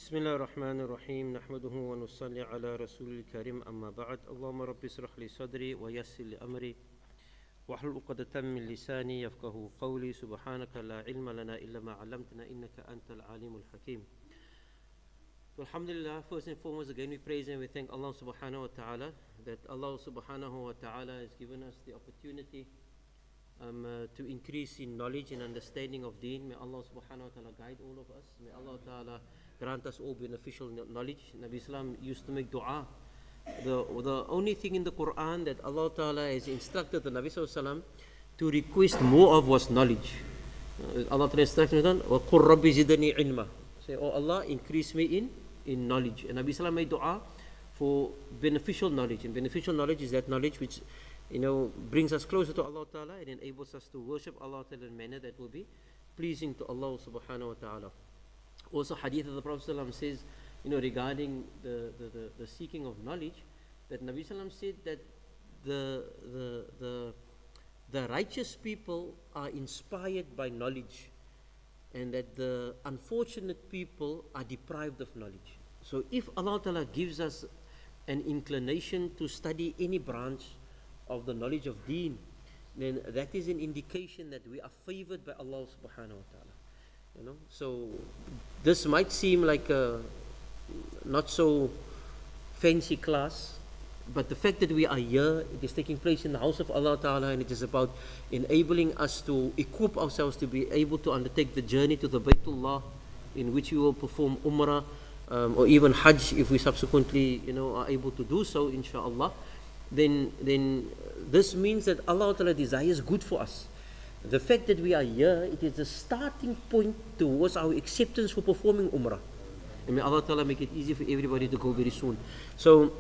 بسم الله الرحمن الرحيم نحمده ونصلي على رسول الكريم أما بعد اللهم رب اشرح لي صدري ويسر لي أمري واحلل عقدة من لساني يفقهوا قولي سبحانك لا علم لنا إلا ما علمتنا إنك أنت العليم الحكيم. Alhamdulillah, first and foremost again we praise and we thank Allah subhanahu wa ta'ala that Allah subhanahu wa ta'ala has given us the opportunity to increase in knowledge and understanding of deen. May Allah subhanahu wa ta'ala guide all of us. May Allah ta'ala grant us all beneficial knowledge. Nabi Islam used to make dua. The only thing in the Quran that Allah ta'ala has instructed the Nabi sallallahu to request more of was knowledge. Allah ta'ala instructed him, وَقُلْ رَبِّ زِدْنِي عِلْمًا. Say, oh Allah, increase me in knowledge. And Nabi sallallahu made dua for beneficial knowledge. And beneficial knowledge is that knowledge which brings us closer to Allah Ta'ala and enables us to worship Allah Ta'ala in a manner that will be pleasing to Allah Subhanahu wa Ta'ala. Also, hadith of the Prophet ﷺ says, regarding the seeking of knowledge, that Nabi ﷺ said that the righteous people are inspired by knowledge, and that the unfortunate people are deprived of knowledge. So, if Allah Ta'ala gives us an inclination to study any branch of the knowledge of deen, then that is an indication that we are favored by Allah subhanahu wa ta'ala. So this might seem like a not so fancy class, but the fact that we are here, it is taking place in the house of Allah ta'ala, and it is about enabling us to equip ourselves to be able to undertake the journey to the Baytullah, in which we will perform Umrah or even Hajj if we subsequently are able to do so, inshaAllah. Then this means that Allah Ta'ala desires good for us. The fact that we are here, it is a starting point towards our acceptance for performing Umrah. And may Allah Ta'ala make it easy for everybody to go very soon. So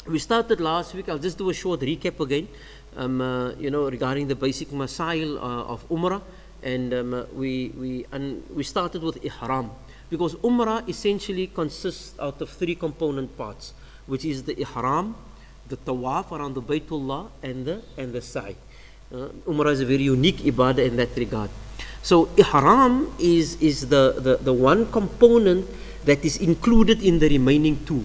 we started last week. I'll just do a short recap again, regarding the basic masail of Umrah. And we started with Ihram, because Umrah essentially consists out of three component parts, which is the Ihram, the tawaf around the Baytullah, and the sa'i. Umrah is a very unique ibadah in that regard. So ihram is the one component that is included in the remaining two,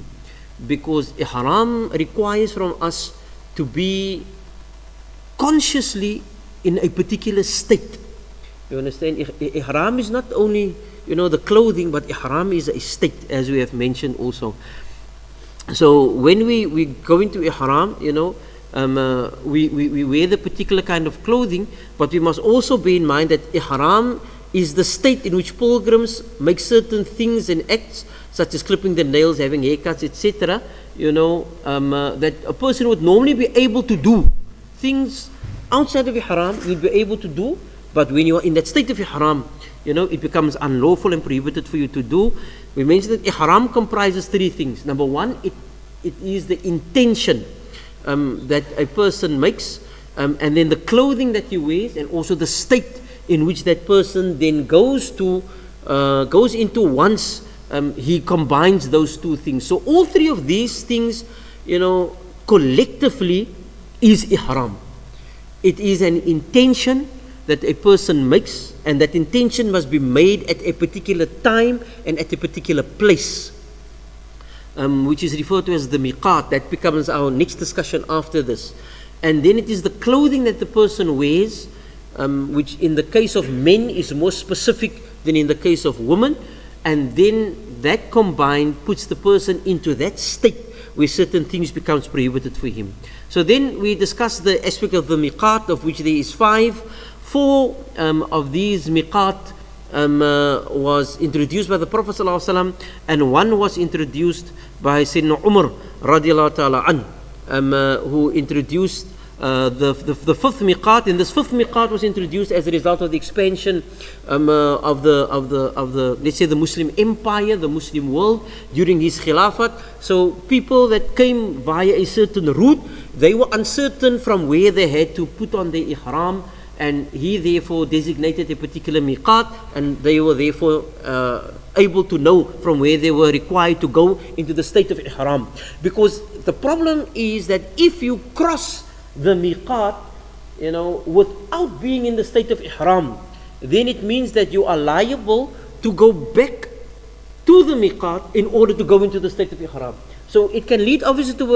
because ihram requires from us to be consciously in a particular state. You understand? Ihram is not only the clothing, but ihram is a state, as we have mentioned also. So when we go into ihram, we wear the particular kind of clothing, but we must also bear in mind that ihram is the state in which pilgrims make certain things and acts, such as clipping the nails, having haircuts, etc. That a person would normally be able to do things outside of ihram, you'd be able to do, but when you are in that state of ihram, it becomes unlawful and prohibited for you to do. We mentioned that ihram comprises three things. Number one, it is the intention that a person makes, and then the clothing that he wears, and also the state in which that person then goes into once he combines those two things. So all three of these things, collectively is ihram. It is an intention that a person makes, and that intention must be made at a particular time and at a particular place, which is referred to as the miqat. That becomes our next discussion after this. And then it is the clothing that the person wears, which in the case of men is more specific than in the case of women, and then that combined puts the person into that state where certain things becomes prohibited for him. So then we discussed the aspect of the miqat, of which there is 5. 4 of these miqat was introduced by the Prophet ﷺ, and 1 was introduced by Sayyidina Umar radiallahu ta'ala an, who introduced the 5th miqat. And this 5th miqat was introduced as a result of the expansion of the let's say the Muslim empire, the Muslim world during his khilafat. So people that came via a certain route, they were uncertain from where they had to put on their ihram, and he therefore designated a particular miqat, and they were therefore able to know from where they were required to go into the state of ihram. Because the problem is that if you cross the miqat, without being in the state of ihram, then it means that you are liable to go back to to the miqat in order to go into the state of ihram. So it can lead obviously to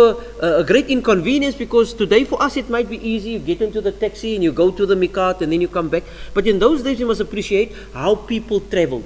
a great inconvenience, because today for us it might be easy. You get into the taxi and you go to the miqat and then you come back. But in those days you must appreciate how people traveled.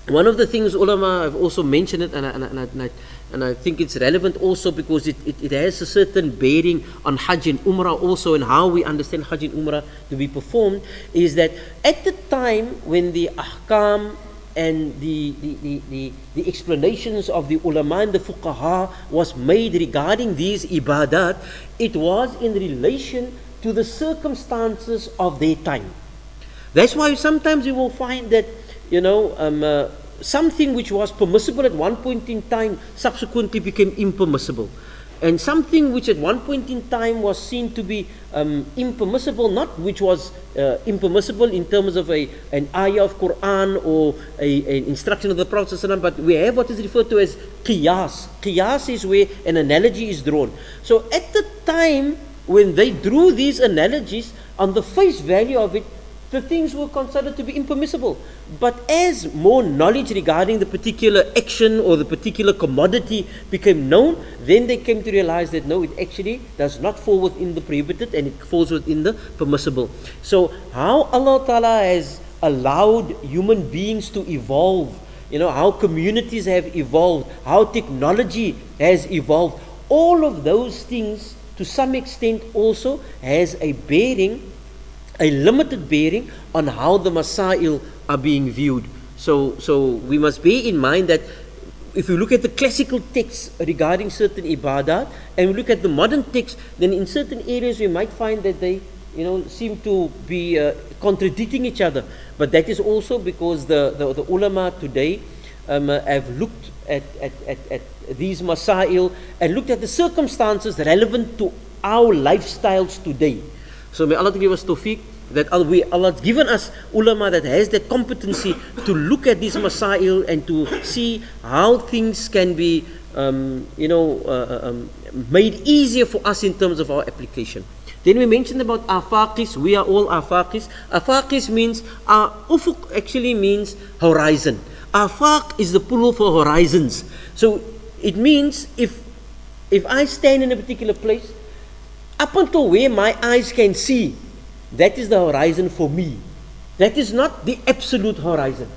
One of the things ulama have also mentioned it, and I think it's relevant also because it has a certain bearing on Hajj and Umrah also, and how we understand Hajj and Umrah to be performed, is that at the time when the ahkam and the explanations of the ulama and the fuqaha was made regarding these ibadat, it was in relation to the circumstances of their time. That's why sometimes you will find that, something which was permissible at one point in time subsequently became impermissible. And something which at one point in time was seen to be impermissible, not which was impermissible in terms of an ayah of Quran or an instruction of the Prophet ﷺ, but we have what is referred to as qiyas. Qiyas is where an analogy is drawn. So at the time when they drew these analogies, on the face value of it, the things were considered to be impermissible. But as more knowledge regarding the particular action or the particular commodity became known, then they came to realize that no, it actually does not fall within the prohibited and it falls within the permissible. So how Allah Ta'ala has allowed human beings to evolve, how communities have evolved, how technology has evolved, all of those things to some extent also has a bearing, a limited bearing on how the masail are being viewed. So we must bear in mind that if you look at the classical texts regarding certain ibadat and we look at the modern texts, then in certain areas we might find that they seem to be contradicting each other. But that is also because the ulama today have looked at these masail and looked at the circumstances relevant to our lifestyles today. So may Allah give us tawfiq that Allah has given us ulama that has that competency to look at these masail and to see how things can be made easier for us in terms of our application. Then we mentioned about afaqis. We are all afaqis. Afaqis means, ufuq actually means horizon. Afaq is the plural for horizons. So it means if I stand in a particular place, up until where my eyes can see, that is the horizon for me. That is not the absolute horizon.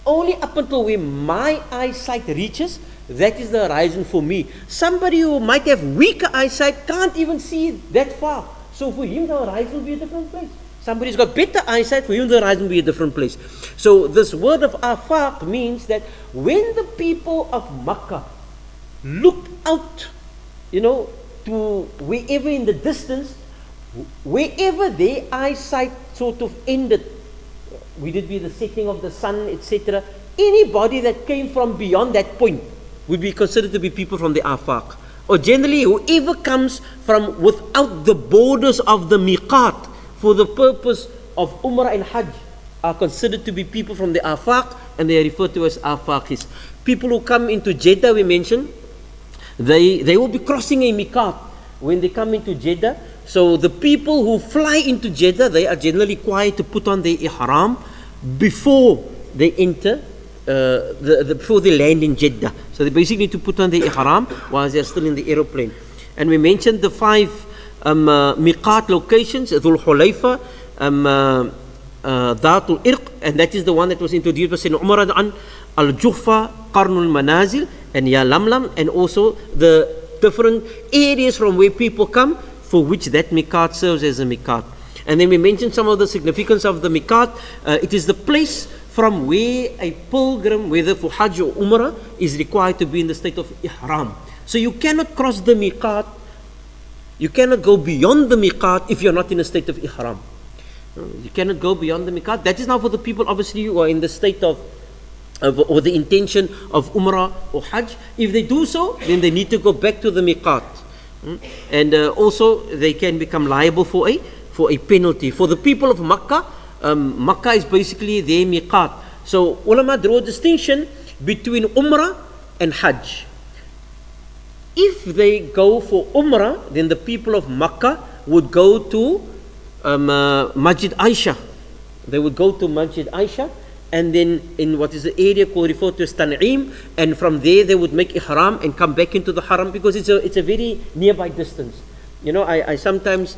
Only up until where my eyesight reaches, that is the horizon for me. Somebody who might have weaker eyesight can't even see that far. So for him the horizon will be a different place. Somebody's got better eyesight, for him the horizon will be a different place. So this word of afaq means that when the people of Makkah looked out, to wherever in the distance, wherever their eyesight sort of ended, would it be the setting of the sun, etc., anybody that came from beyond that point would be considered to be people from the afaq. Or generally, whoever comes from without the borders of the miqat for the purpose of Umrah and Hajj are considered to be people from the afaq, and they are referred to as afaqis. People who come into Jeddah, we mentioned, they will be crossing a miqat when they come into Jeddah. So the people who fly into Jeddah, they are generally required to put on their ihram before they enter, before they land in Jeddah. So they basically need to put on their ihram while they are still in the aeroplane. And we mentioned the 5 miqat locations: Dhul Hulayfa, Dhatul Irq, and that is the one that was introduced by Sayyidina Umar an Al-Juhfa, Qarnul Manazil, and Ya Lamlam, and also the different areas from where people come, for which that miqat serves as a miqat. And then we mentioned some of the significance of the miqat. It is the place from where a pilgrim, whether for Hajj or Umrah, is required to be in the state of ihram. So you cannot cross the miqat, you cannot go beyond the miqat if you're not in a state of ihram. You cannot go beyond the miqat. That is now for the people obviously who are in the state of or the intention of Umrah or Hajj. If they do so, then they need to go back to the miqat. And also they can become liable for a penalty. For the people of Makkah, Makkah is basically their miqat. So ulama draw a distinction between Umrah and Hajj. If they go for Umrah, then the people of Makkah would go to Masjid Aisha. They would go to Masjid Aisha, and then in what is the area called referred to as Tan'im, and from there they would make ihram and come back into the haram, because it's a very nearby distance. You know, I sometimes,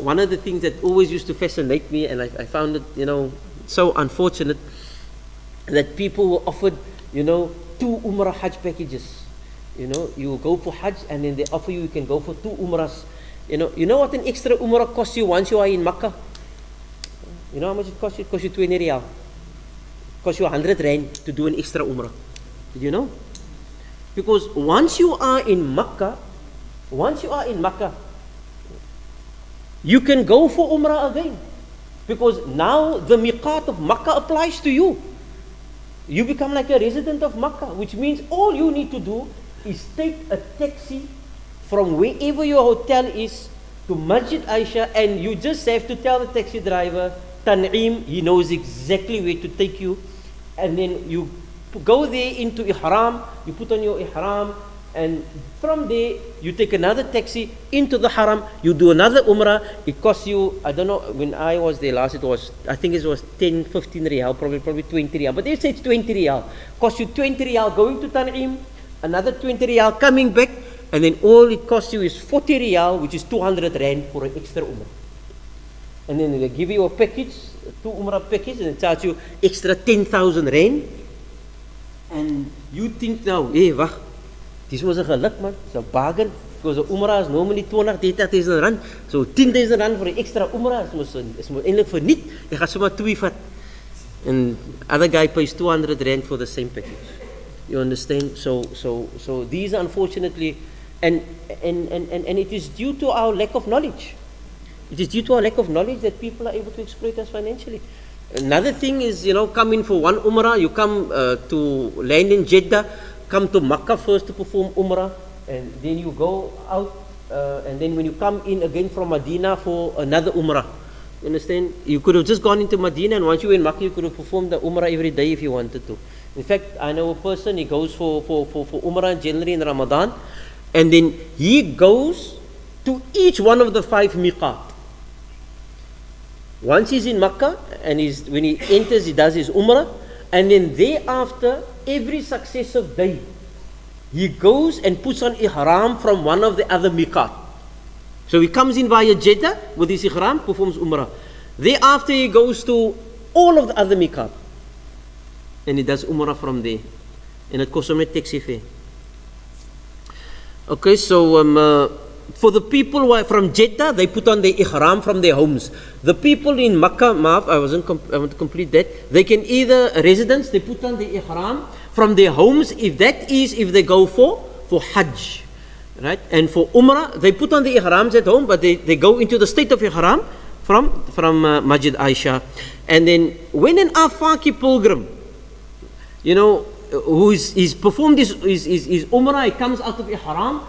one of the things that always used to fascinate me, and I found it, you know, so unfortunate, that people were offered, you know, 2 Umrah Hajj packages. You know, you go for Hajj and then they offer you can go for 2 Umrahs. You know what an extra Umrah costs you once you are in Makkah? You know how much it costs you? It costs you 20 riyal. It costs you 100 rand to do an extra Umrah. Did you know? Because once you are in Makkah, you can go for Umrah again. Because now the miqat of Makkah applies to you. You become like a resident of Makkah, which means all you need to do is take a taxi from wherever your hotel is to Masjid Aisha, and you just have to tell the taxi driver, Tan'im, he knows exactly where to take you, and then you go there into ihram, you put on your ihram, and from there you take another taxi into the haram, you do another umrah. It costs you, I don't know, when I was there last, I think it was 10, 15 riyal, probably 20 riyal, but they say it's 20 riyal. Costs you 20 riyal going to Tan'im, another 20 riyal coming back, and then all it costs you is 40 riyal, which is 200 rand for an extra umrah. And then they give you a package, 2 umrah package, and they charge you extra 10,000 rand. And you think now, hey, wacht, this was a geluk, man. It's a bargain. Because the umrah is normally 20,000 rand. So 10,000 rand for an extra umrah. It's eindelijk verniet. Jy gaan sommer 2 vat. And other guy pays 200 rand for the same package. You understand? So these are unfortunately, and it is due to our lack of knowledge. It is due to our lack of knowledge that people are able to exploit us financially. Another thing is, you know, come in for one umrah, you come to land in Jeddah, come to Makkah first to perform umrah, and then you go out, and then when you come in again from Medina for another umrah. You understand? You could have just gone into Medina, and once you were in Makkah, you could have performed the umrah every day if you wanted to. In fact, I know a person, he goes for umrah generally in Ramadan, and then he goes to each one of the 5 miqat. Once he's in Makkah, and when he enters, he does his umrah, and then thereafter, every successive day, he goes and puts on ihram from one of the other miqat. So he comes in via Jeddah with his ihram, performs umrah. Thereafter, he goes to all of the other miqat, and he does umrah from there. And it costs him a taxi fare. Okay, so for the people who are from Jeddah, they put on their ihram from their homes. The people in Makkah, I want to complete that. They can either, residents, they put on their ihram from their homes, if they go for Hajj. Right? And for Umrah, they put on the ihrams at home, but they go into the state of ihram from Masjid Aisha. And then when an Afaki pilgrim, you know, he's performed his Umrah, he comes out of ihram.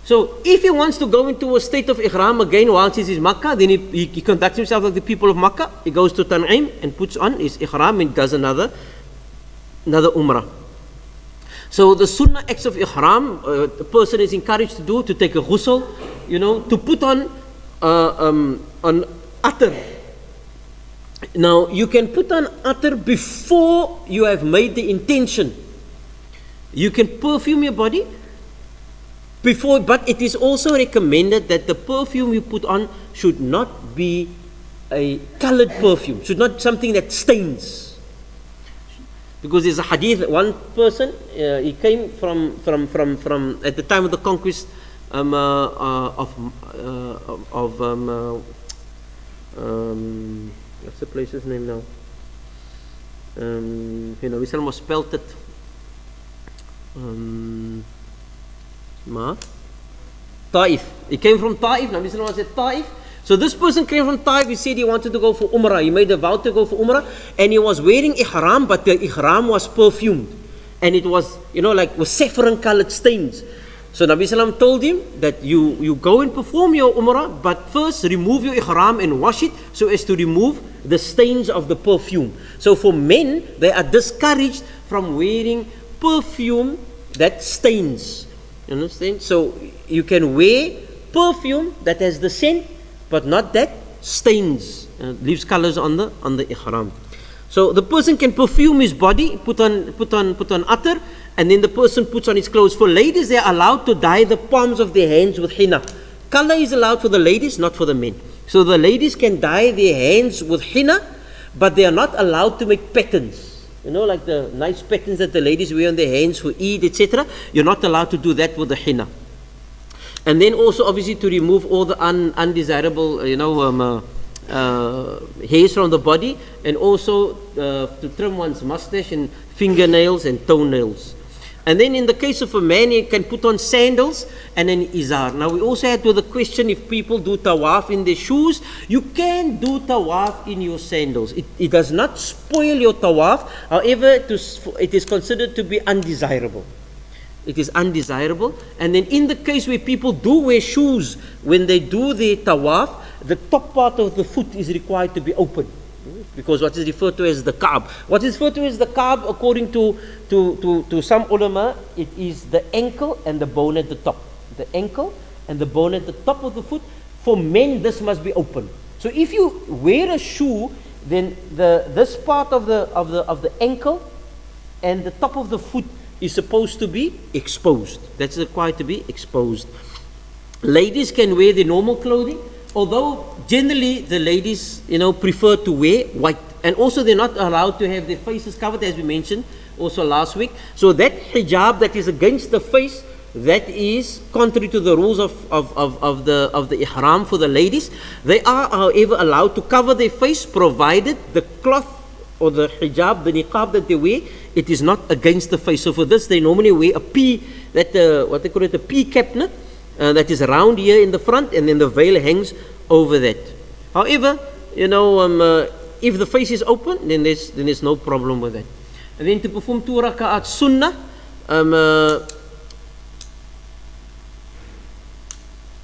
So if he wants to go into a state of ihram again whilst he's in Makkah, then he conducts himself like the people of Makkah. He goes to Tan'im and puts on his ihram and does another Umrah. So the sunnah acts of ihram, a person is encouraged to do, to take a ghusl, you know, to put on attar. Now, you can put on attar before you have made the intention. You can perfume your body before, but it is also recommended that the perfume you put on should not be a colored perfume, should not something that stains. Because there's a hadith that one person, he came from at the time of the conquest what's the place's name now? You know, we almost spelt it. Taif. He came from Taif. Now, Nabi was at Taif. So this person came from Taif. He said he wanted to go for Umrah. He made a vow to go for Umrah, and he was wearing ihram, but the ihram was perfumed, and it was, you know, like with saffron colored stains. So Nabi Sallam told him that you go and perform your Umrah, but first remove your ihram and wash it so as to remove the stains of the perfume. So for men, they are discouraged from wearing perfume that stains. You understand? So you can wear perfume that has the scent, but not that stains, leaves colors on the ihram. So the person can perfume his body, put on attar, and then the person puts on his clothes. For ladies, they are allowed to dye the palms of their hands with henna. Color is allowed for the ladies, not for the men. So the ladies can dye their hands with henna, but they are not allowed to make patterns. You know, like the nice patterns that the ladies wear on their hands for Eid, etc. You're not allowed to do that with the henna. And then also, obviously, to remove all the undesirable, hairs from the body, and also to trim one's mustache and fingernails and toenails. And then in the case of a man, he can put on sandals and an izar. Now we also had to the question, if people do tawaf in their shoes, you can do tawaf in your sandals. It does not spoil your tawaf. However, it is considered to be undesirable. It is undesirable. And then in the case where people do wear shoes, when they do their tawaf, the top part of the foot is required to be open. Because what is referred to as the Kaab. What is referred to as the Kaab, according to some ulama, it is the ankle and the bone at the top. The ankle and the bone at the top of the foot. For men, this must be open. So if you wear a shoe, then this part of the ankle and the top of the foot is supposed to be exposed. That's required to be exposed. Ladies can wear the normal clothing, although generally the ladies, prefer to wear white. And also they're not allowed to have their faces covered, as we mentioned also last week. So that hijab that is against the face, that is contrary to the rules of the ihram for the ladies. They are, however, allowed to cover their face, provided the cloth or the hijab, the niqab that they wear, it is not against the face. So for this, they normally wear a pea, what they call it, a pea cap, that is round here in the front, and then the veil hangs over that. However, if the face is open, then there's no problem with that. And then to perform 2 raka'at sunnah,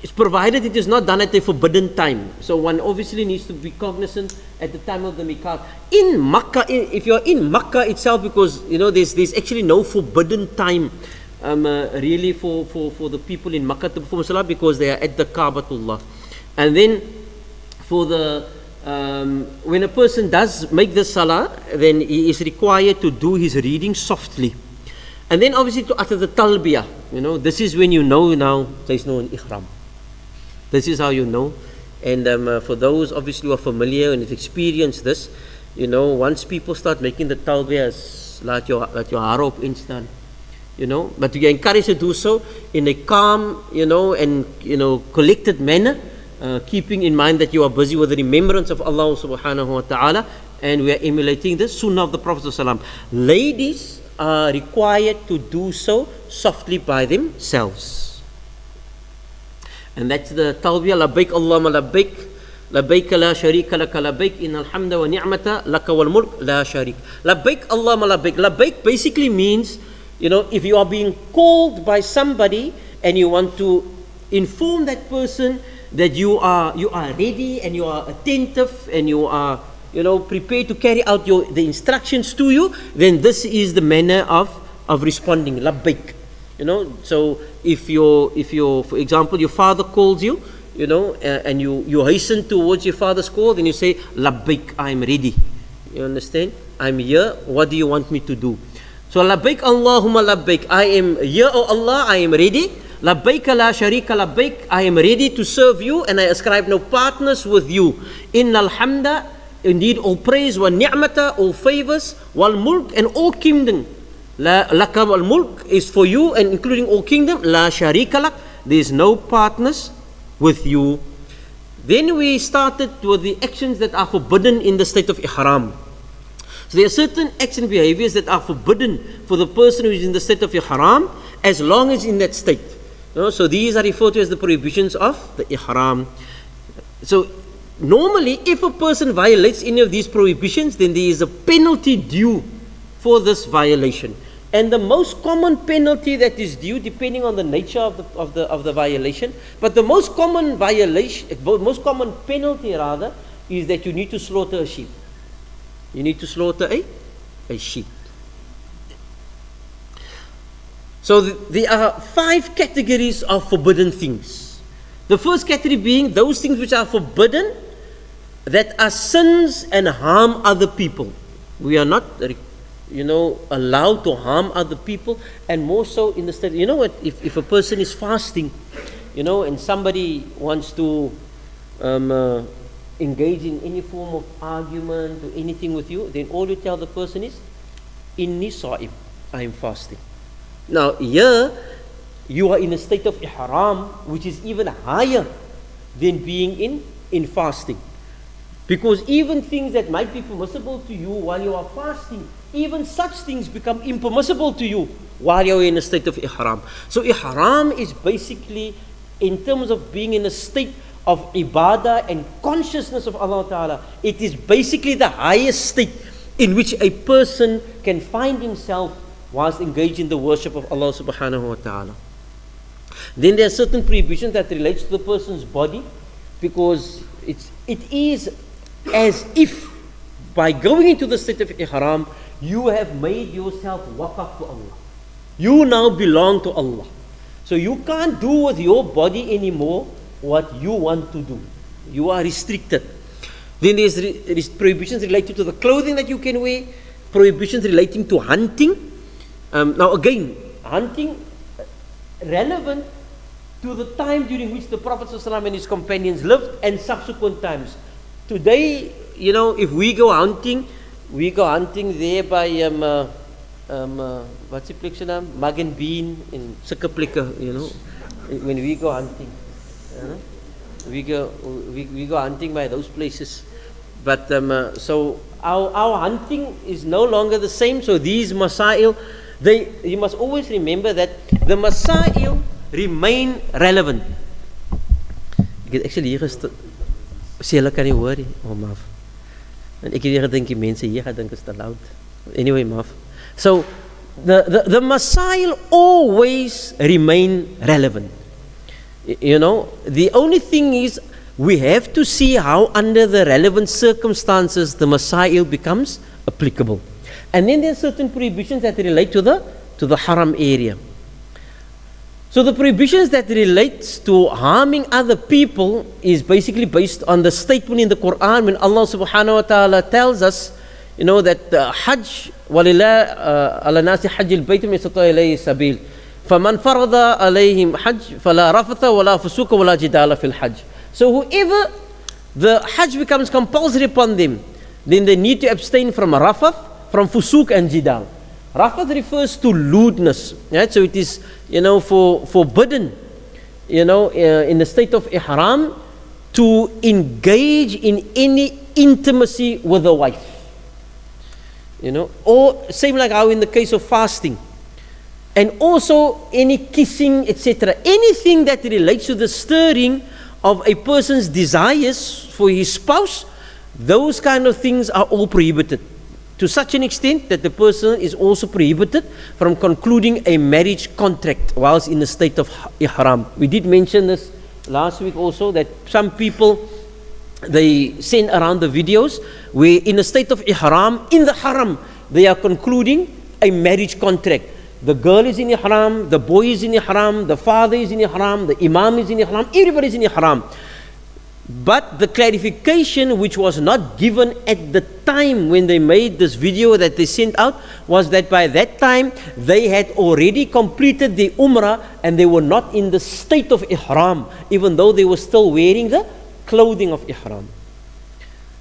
it's provided it is not done at a forbidden time. So one obviously needs to be cognizant at the time of the miqat. In Makkah, if you're in Makkah itself, because there's actually no forbidden time really for the people in Makkah to perform salah, because they are at the Kaabatullah. And then for the when a person does make the salah, then he is required to do his reading softly. And then obviously to utter the talbiyah. This is when now there is no ihram. This is how you know. And for those obviously who are familiar and have experienced this, once people start making the talbiyah, laat your hare op instaan. But we are encouraged to do so in a calm, and collected manner, keeping in mind that you are busy with the remembrance of Allah subhanahu wa ta'ala, and we are emulating the sunnah of the Prophet sallallahu alaihi wasallam. Ladies are required to do so softly by themselves. And that's the talbiyah, labbaik Allahumma labbaik, labbaik la sharika laka labbaik, innal hamda wa ni'mata laka wal mulk la sharik. Labbaik Allahumma labbaik. Labbaik basically means, if you are being called by somebody and you want to inform that person that you are ready and you are attentive and you are prepared to carry out the instructions to you, then this is the manner of responding, labbaik. So if you for example, your father calls you, and you hasten towards your father's call, then you say, labbaik, I am ready. You understand? I'm here, what do you want me to do? So labbaik Allahumma labbaik, I am here, O Allah, I am ready. Labbaik la sharika labbaik, I am ready to serve you and I ascribe no partners with you. Innal hamda, indeed all praise, wa ni'mata, all favors, wal mulk, and all kingdom. Laka wal mulk is for you, and including all kingdom. La sharika lak, there is no partners with you. Then we started with the actions that are forbidden in the state of ihram. So there are certain acts and behaviors that are forbidden for the person who is in the state of ihram, as long as in that state. So these are referred to as the prohibitions of the ihram. So normally, if a person violates any of these prohibitions, then there is a penalty due for this violation. And the most common penalty that is due, depending on the nature of the violation, but the most common penalty rather, is that you need to slaughter a sheep. You need to slaughter a sheep. So there are 5 categories of forbidden things. The first category being those things which are forbidden, that are sins and harm other people. We are not, allowed to harm other people, and more so in the state. You know what? If a person is fasting, and somebody wants to engage in any form of argument or anything with you, then all you tell the person is, Inni sa'im, I am fasting. Now here, you are in a state of ihram, which is even higher than being in fasting. Because even things that might be permissible to you while you are fasting, even such things become impermissible to you while you are in a state of ihram. So ihram is basically, in terms of being in a state of ibadah and consciousness of Allah Ta'ala, it is basically the highest state in which a person can find himself whilst engaged in the worship of Allah Subhanahu wa Ta'ala. Then there are certain prohibitions that relates to the person's body, because it is as if by going into the state of ihram, you have made yourself waqaf to Allah. You now belong to Allah. So you can't do with your body anymore what you want to do. You are restricted. Then there's prohibitions related to the clothing that you can wear, prohibitions relating to hunting. Now again, hunting relevant to the time during which the Prophet ﷺ and his companions lived and subsequent times. Today, if we go hunting there by what's the place naam? Mug and Bean in sulke plekke, when we go hunting. We go hunting by those places. But so our hunting is no longer the same. So these masail, you must always remember that the masail remain relevant. Ek het actually hier gestel, sê hulle kan nie hoor nie, maaf. En ek het hier gedink die mense hier gaan dink is te loud. Anyway, maaf. So the masail always remain relevant. The only thing is we have to see how under the relevant circumstances the masail becomes applicable. And then there are certain prohibitions that relate to the haram area. So the prohibitions that relates to harming other people is basically based on the statement in the Quran when Allah subhanahu wa ta'ala tells us, that Hajj, وَلِلَّهِ عَلَى النَّاسِ حَجِّ الْبَيْتِ مَنِ اسْتَطَاعَ إِلَيْهِ سَبِيلًا فَمَنْ فَرَضَ عَلَيْهِمْ حَجٍّ فَلَا رَفَثَ وَلَا فُسُوقَ وَلَا جِدَالَ فِي الْحَجِّ. So whoever the Hajj becomes compulsory upon them, then they need to abstain from rafath, from fusuq and jidal. Rafath refers to lewdness, right? So it is, forbidden, in the state of ihram to engage in any intimacy with a wife. Or same like how in the case of fasting. And also any kissing, etc. Anything that relates to the stirring of a person's desires for his spouse, those kind of things are all prohibited. To such an extent that the person is also prohibited from concluding a marriage contract whilst in the state of ihram. We did mention this last week also, that some people, they send around the videos where in a state of ihram, in the haram, they are concluding a marriage contract. The girl is in ihram, the boy is in ihram, the father is in ihram, the imam is in ihram, everybody is in ihram. But the clarification which was not given at the time when they made this video that they sent out was that by that time they had already completed the umrah and they were not in the state of ihram, even though they were still wearing the clothing of ihram.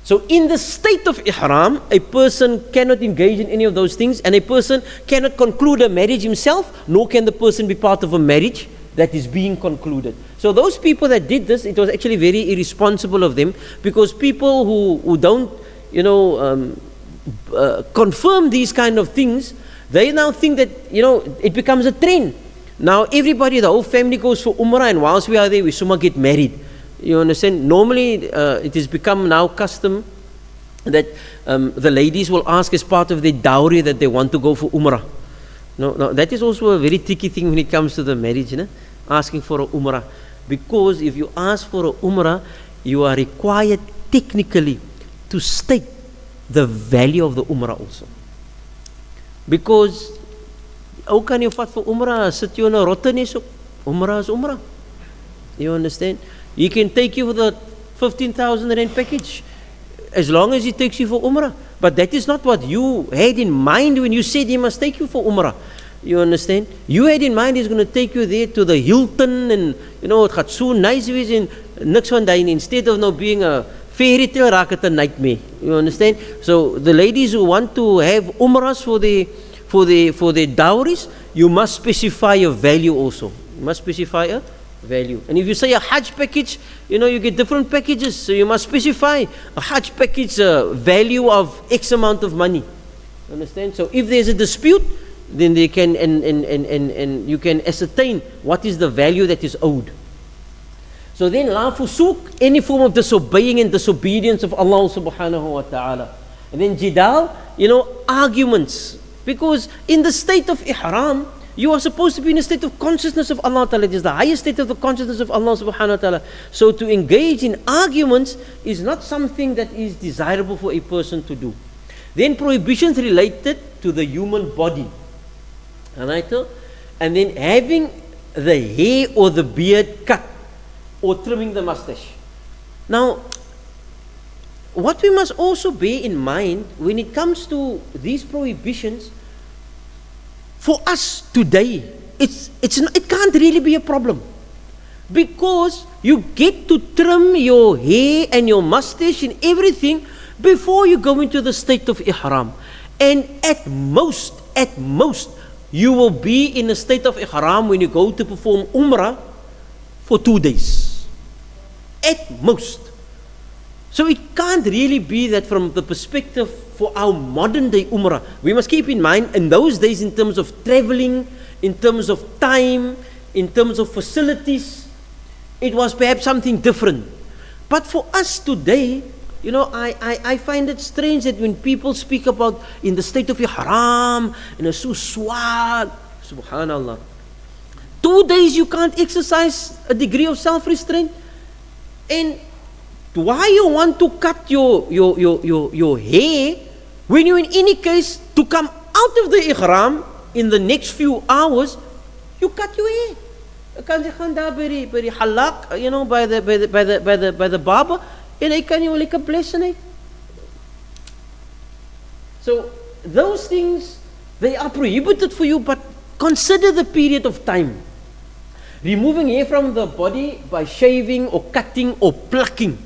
So in the state of ihram, a person cannot engage in any of those things, and a person cannot conclude a marriage himself, nor can the person be part of a marriage that is being concluded. So those people that did this, it was actually very irresponsible of them, because people who don't, confirm these kind of things, they now think that, it becomes a trend. Now everybody, the whole family goes for umrah, and whilst we are there, we somehow get married. You understand? Normally, it has become now custom that the ladies will ask as part of their dowry that they want to go for umrah. No, that is also a very tricky thing when it comes to the marriage, asking for a umrah. Because if you ask for a umrah, you are required technically to state the value of the umrah also. Because how kan jy vat vir umrah, sit jy in 'n rotte so umrah is umrah. You understand? He can take you for the 15,000 rand package as long as he takes you for umrah. But that is not what you had in mind when you said he must take you for Umrah. You understand? You had in mind he's going to take you there to the Hilton and, it gaat so nice wees en niks van die. Instead of now being a fairy tale, raak het a nightmare. You understand? So the ladies who want to have Umrahs for their dowries, you must specify a value also. You must specify a value. And if you say a Hajj package, you get different packages. So you must specify a Hajj package value of X amount of money. Understand? So if there's a dispute, then they can and you can ascertain what is the value that is owed. So then la fusuq, any form of disobeying and disobedience of Allah subhanahu wa ta'ala. And then jidal, arguments. Because in the state of ihram, you are supposed to be in a state of consciousness of Allah ta'ala. It is the highest state of the consciousness of Allah subhanahu wa ta'ala. So to engage in arguments is not something that is desirable for a person to do. Then prohibitions related to the human body. Alright? And then having the hair or the beard cut or trimming the mustache. Now, what we must also bear in mind when it comes to these prohibitions, for us today, it can't really be a problem. Because you get to trim your hair and your mustache and everything before you go into the state of ihram. And at most, you will be in a state of ihram when you go to perform umrah for 2 days. At most. So it can't really be that from the perspective for our modern day umrah. We must keep in mind, in those days, in terms of traveling, in terms of time, in terms of facilities, it was perhaps something different. But for us today, I find it strange that when people speak about in the state of ihram, so swag, subhanallah. 2 days you can't exercise a degree of self-restraint. And why you want to cut your hair when you, in any case, to come out of the ihram in the next few hours, you cut your hair. You kan jy gaan daar by die halak, by the barber, en hy kan jou lekker bless en hy. So those things, they are prohibited for you, but consider the period of time. Removing hair from the body by shaving or cutting or plucking.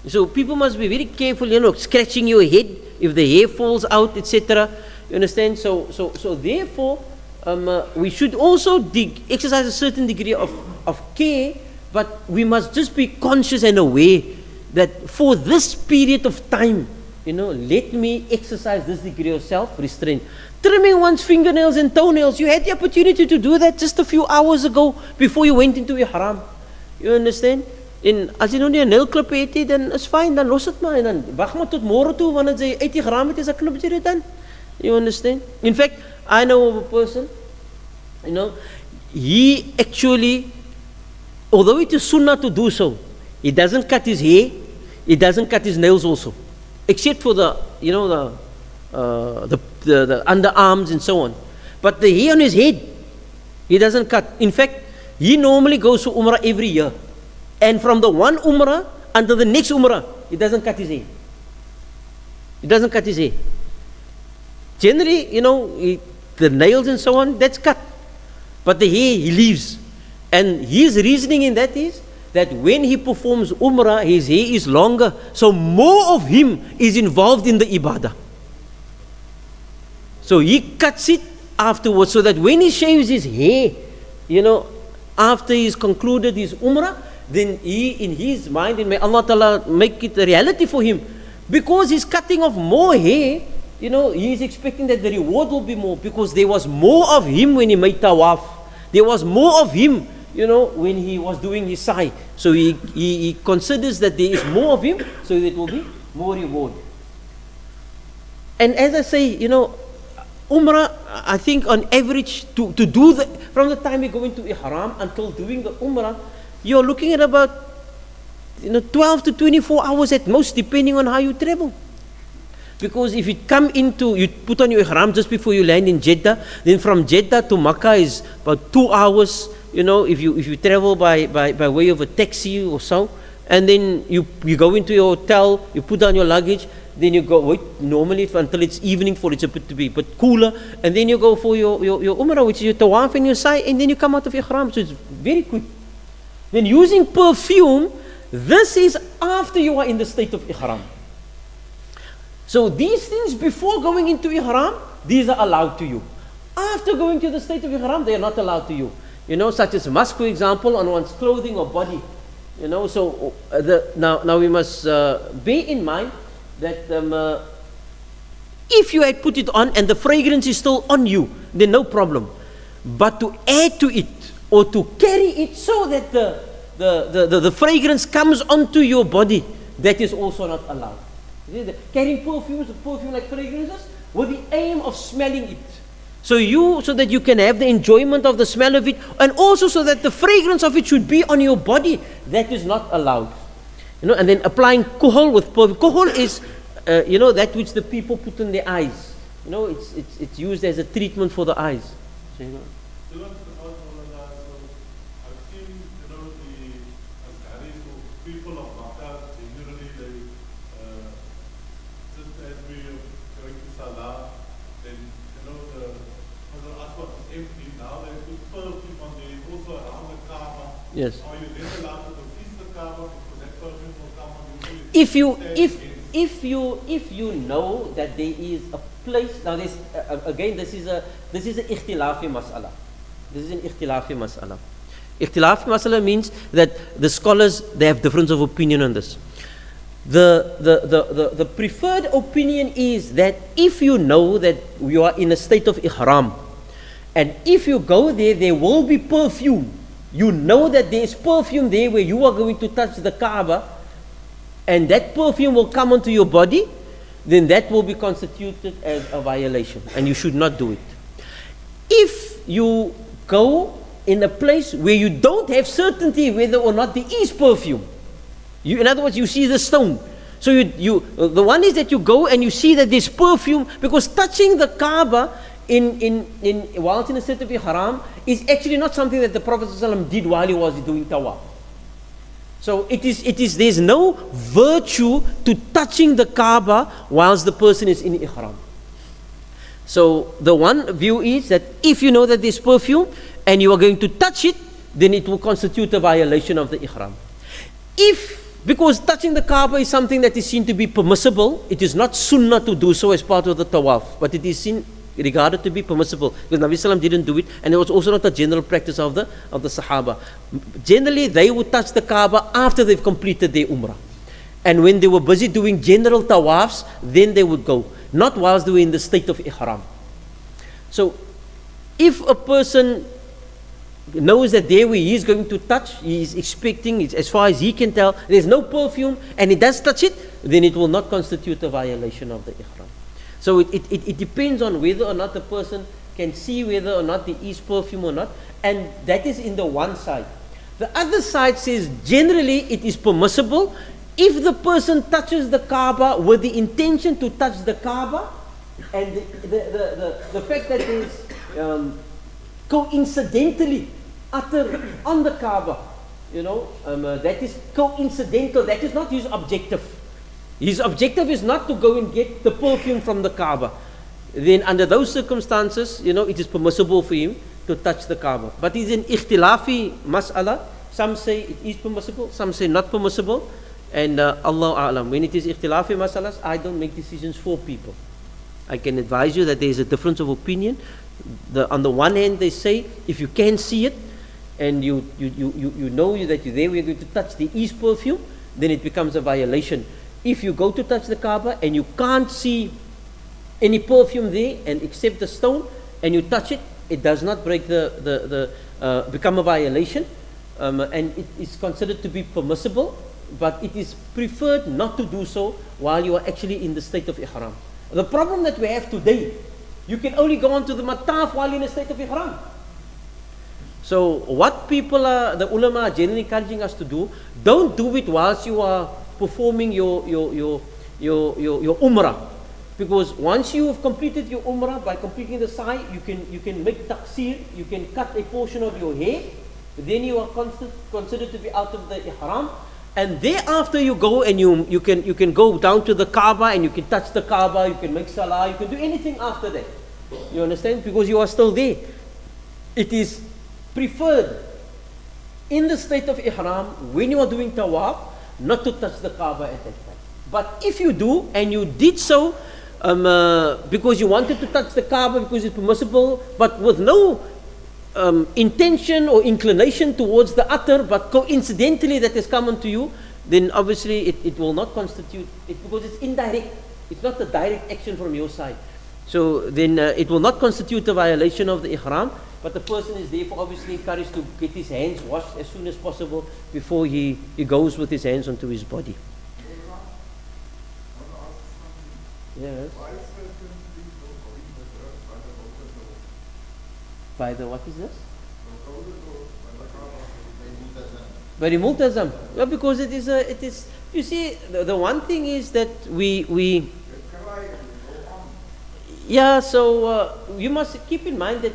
So people must be very careful, scratching your head if the hair falls out, etc. You understand? So therefore, we should also exercise a certain degree of care, but we must just be conscious and aware that for this period of time, let me exercise this degree of self-restraint. Trimming one's fingernails and toenails, you had the opportunity to do that just a few hours ago before you went into ihram. You understand? En as jy nou nie 'n nailklip het nie, dan is fyn, dan los dit maar en dan wag maar tot môre toe wanneer jy uit die ihram het, is 'n knip jy dit dan. You understand? In fact, I know of a person, he actually, although it is sunnah to do so, he doesn't cut his hair, he doesn't cut his nails also, except for the underarms and so on. But the hair on his head, he doesn't cut. In fact, he normally goes to umrah every year. And from the one umrah until the next umrah, he doesn't cut his hair. He doesn't cut his hair. Generally, the nails and so on, that's cut. But the hair, he leaves. And his reasoning in that is that when he performs umrah, his hair is longer. So more of him is involved in the ibadah. So he cuts it afterwards so that when he shaves his hair, after he's concluded his umrah, then he, in his mind, and may Allah Ta'ala make it a reality for him, because he's cutting off more hair, he's expecting that the reward will be more, because there was more of him when he made tawaf. There was more of him, when he was doing his sa'i. So he considers that there is more of him, so there will be more reward. And as I say, umrah, I think on average, to do from the time you go into ihram until doing the umrah, you're looking at about 12 to 24 hours at most, depending on how you travel. Because if you you put on your ihram just before you land in Jeddah, then from Jeddah to Makkah is about 2 hours, if you travel by way of a taxi or so, and then you go into your hotel, you put down your luggage, then you go wait normally until it's evening for it to be a bit cooler, and then you go for your umrah, which is your tawaf and your sa'i, and then you come out of ihram. So it's very quick. Then using perfume, this is after you are in the state of ihram. So these things before going into ihram, these are allowed to you. After going to the state of ihram, they are not allowed to you. Such as musk, for example, on one's clothing or body. So now we must bear in mind that if you had put it on and the fragrance is still on you, then no problem. But to add to it or to carry it so that the fragrance comes onto your body, that is also not allowed. Carrying perfume like fragrances with the aim of smelling it. So that you can have the enjoyment of the smell of it, and also so that the fragrance of it should be on your body, that is not allowed. And then applying kuhol with perfume. Kuhol is, that which the people put in their eyes. It's used as a treatment for the eyes. So, people of Makkah generally just as we are going to Salah, then the aswad is empty. Now they put perfume on there, also around the Kaaba. yes. Are you then allowed to kiss the Kaaba because that perfume will come on you? If you know that there is a place, now this again this is a ikhtilafi mas'ala. This is an ikhtilafi mas'ala. Ikhtilafi mas'ala means that the scholars, they have difference of opinion on this. The preferred opinion is that if you know that you are in a state of ihram, and if you go there, there will be perfume. You know that there is perfume there where you are going to touch the Kaaba, and that perfume will come onto your body, then that will be constituted as a violation, and you should not do it. If you go in a place where you don't have certainty whether or not there is perfume, in other words, you see the stone. So the one is that you go and you see that there's perfume, because touching the Kaaba whilst in a state of ihram is actually not something that the Prophet ﷺ did while he was doing tawaf. So there's no virtue to touching the Kaaba whilst the person is in ihram. So the one view is that if you know that there's perfume and you are going to touch it, then it will constitute a violation of the ihram. Because touching the Kaaba is something that is seen to be permissible, it is not sunnah to do so as part of the tawaf, but it is seen regarded to be permissible, because Nabi Sallam didn't do it, and it was also not a general practice of the Sahaba. Generally, they would touch the Kaaba after they've completed their umrah, and when they were busy doing general tawafs, then they would go, not whilst they were in the state of ihram. So, if a person knows that there where he is going to touch, he is expecting, as far as he can tell, there's no perfume, and he does touch it, then it will not constitute a violation of the ihram. So it depends on whether or not the person can see whether or not there is perfume or not, and that is in the one side. The other side says generally it is permissible if the person touches the Kaaba with the intention to touch the Kaaba, and the fact that there is coincidentally uttered on the Kaaba, that is coincidental, that is not his objective. His objective is not to go and get the perfume from the Kaaba. Then under those circumstances, it is permissible for him to touch the Kaaba. But it is an ikhtilafi mas'ala. Some say it is permissible, some say not permissible. And Allah A'lam. When it is ikhtilafi mas'alas, I don't make decisions for people. I can advise you that there is a difference of opinion. On the one hand, they say, if you can see it, and you know that you're there, we're going to touch the east perfume, then it becomes a violation. If you go to touch the Kaaba and you can't see any perfume there, and except the stone, and you touch it, it does not break become a violation, and it is considered to be permissible, but it is preferred not to do so while you are actually in the state of ihram. The problem that we have today, you can only go on to the mataf while in a state of ihram. So what the ulama are generally encouraging us to do, don't do it whilst you are performing your umrah, because once you have completed your umrah, by completing the sa'i, you can make taqsir, you can cut a portion of your hair, then you are considered to be out of the ihram, And thereafter you go and you can go down to the Kaaba and you can touch the Kaaba, you can make salah, you can do anything after that. You understand? Because you are still there. It is preferred in the state of ihram, when you are doing tawaf, not to touch the Kaaba at that time. But if you do, and you did so because you wanted to touch the Kaaba because it's permissible, but with no intention or inclination towards the other, but coincidentally that has come unto you, then obviously it will not constitute it, because it's indirect. It's not a direct action from your side. So then it will not constitute a violation of the ihram, but the person is therefore obviously encouraged to get his hands washed as soon as possible before he goes with his hands onto his body. Yes. By the, what is this? By the multazam. Well, because it is, you see, the one thing is that we yeah, so you must keep in mind that